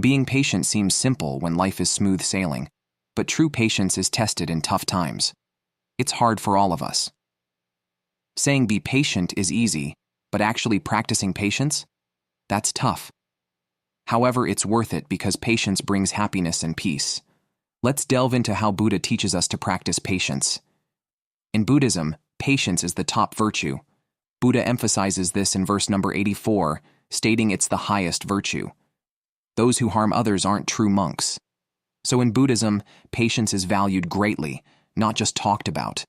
Being patient seems simple when life is smooth sailing, but true patience is tested in tough times. It's hard for all of us. Saying be patient is easy, but actually practicing patience? That's tough. However, it's worth it because patience brings happiness and peace. Let's delve into how Buddha teaches us to practice patience. In Buddhism, patience is the top virtue. Buddha emphasizes this in verse number 84, stating it's the highest virtue. Those who harm others aren't true monks. So in Buddhism, patience is valued greatly, not just talked about.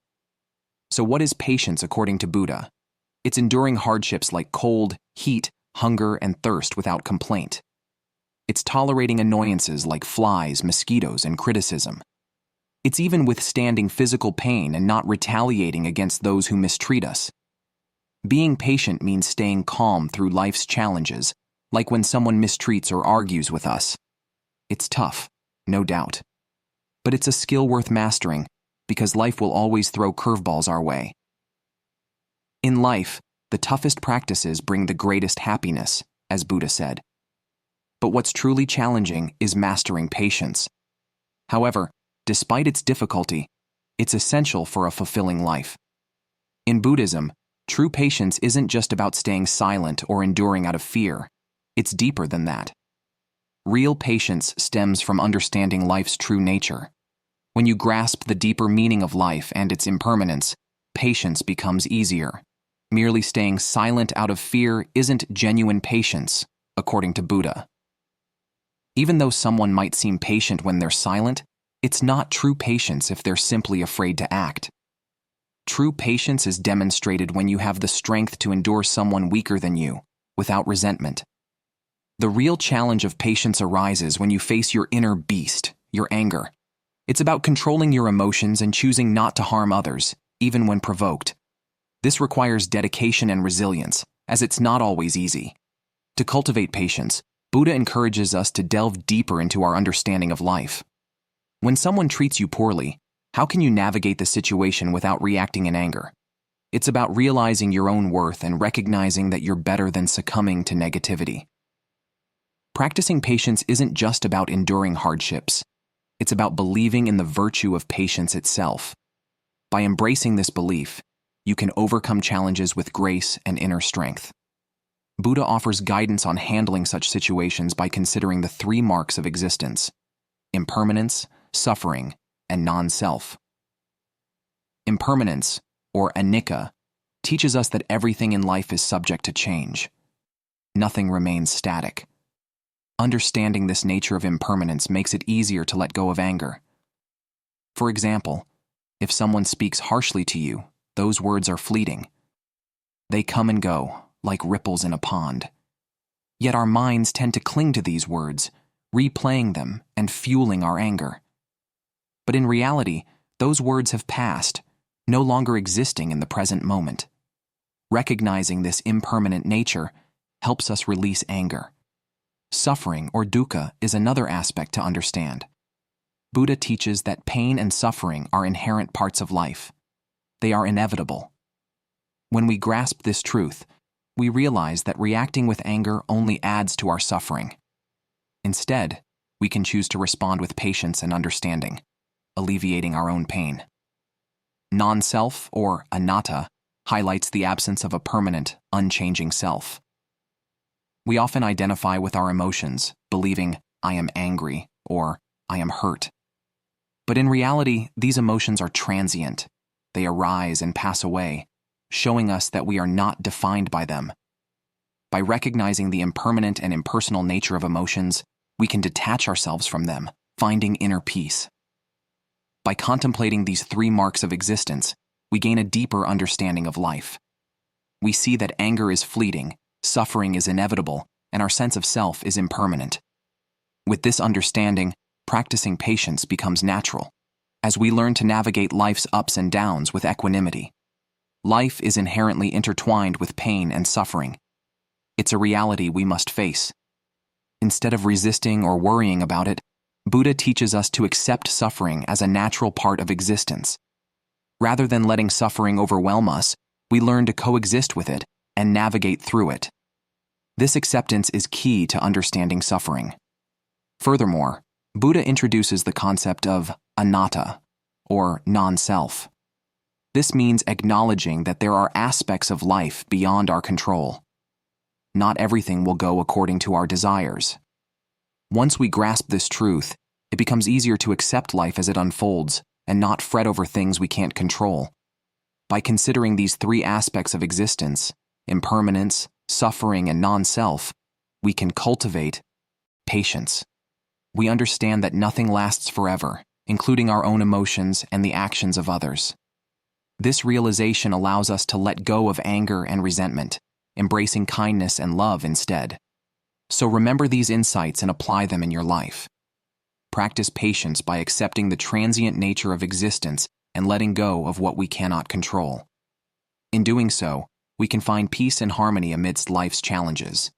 So what is patience according to Buddha? It's enduring hardships like cold, heat, hunger, and thirst without complaint. It's tolerating annoyances like flies, mosquitoes, and criticism. It's even withstanding physical pain and not retaliating against those who mistreat us. Being patient means staying calm through life's challenges, like when someone mistreats or argues with us. It's tough, no doubt. But it's a skill worth mastering, because life will always throw curveballs our way. In life, the toughest practices bring the greatest happiness, as Buddha said. But what's truly challenging is mastering patience. However, despite its difficulty, it's essential for a fulfilling life. In Buddhism, true patience isn't just about staying silent or enduring out of fear. It's deeper than that. Real patience stems from understanding life's true nature. When you grasp the deeper meaning of life and its impermanence, patience becomes easier. Merely staying silent out of fear isn't genuine patience, according to Buddha. Even though someone might seem patient when they're silent, it's not true patience if they're simply afraid to act. True patience is demonstrated when you have the strength to endure someone weaker than you, without resentment. The real challenge of patience arises when you face your inner beast, your anger. It's about controlling your emotions and choosing not to harm others, even when provoked. This requires dedication and resilience, as it's not always easy. To cultivate patience, Buddha encourages us to delve deeper into our understanding of life. When someone treats you poorly, how can you navigate the situation without reacting in anger? It's about realizing your own worth and recognizing that you're better than succumbing to negativity. Practicing patience isn't just about enduring hardships. It's about believing in the virtue of patience itself. By embracing this belief, you can overcome challenges with grace and inner strength. Buddha offers guidance on handling such situations by considering the 3 marks of existence: impermanence, suffering, and non-self. Impermanence, or anicca, teaches us that everything in life is subject to change. Nothing remains static. Understanding this nature of impermanence makes it easier to let go of anger. For example, if someone speaks harshly to you, those words are fleeting. They come and go, like ripples in a pond. Yet our minds tend to cling to these words, replaying them and fueling our anger. But in reality, those words have passed, no longer existing in the present moment. Recognizing this impermanent nature helps us release anger. Suffering, or dukkha, is another aspect to understand. Buddha teaches that pain and suffering are inherent parts of life. They are inevitable. When we grasp this truth, we realize that reacting with anger only adds to our suffering. Instead, we can choose to respond with patience and understanding, alleviating our own pain. Non-self, or anatta, highlights the absence of a permanent, unchanging self. We often identify with our emotions, believing, "I am angry," or "I am hurt." But in reality, these emotions are transient. They arise and pass away, showing us that we are not defined by them. By recognizing the impermanent and impersonal nature of emotions, we can detach ourselves from them, finding inner peace. By contemplating these 3 marks of existence, we gain a deeper understanding of life. We see that anger is fleeting, suffering is inevitable, and our sense of self is impermanent. With this understanding, practicing patience becomes natural, as we learn to navigate life's ups and downs with equanimity. Life is inherently intertwined with pain and suffering. It's a reality we must face. Instead of resisting or worrying about it, Buddha teaches us to accept suffering as a natural part of existence. Rather than letting suffering overwhelm us, we learn to coexist with it and navigate through it. This acceptance is key to understanding suffering. Furthermore, Buddha introduces the concept of anatta, or non-self. This means acknowledging that there are aspects of life beyond our control. Not everything will go according to our desires. Once we grasp this truth, it becomes easier to accept life as it unfolds and not fret over things we can't control. By considering these three aspects of existence, impermanence, suffering, and non-self, we can cultivate patience. We understand that nothing lasts forever, including our own emotions and the actions of others. This realization allows us to let go of anger and resentment, embracing kindness and love instead. So remember these insights and apply them in your life. Practice patience by accepting the transient nature of existence and letting go of what we cannot control. In doing so, we can find peace and harmony amidst life's challenges.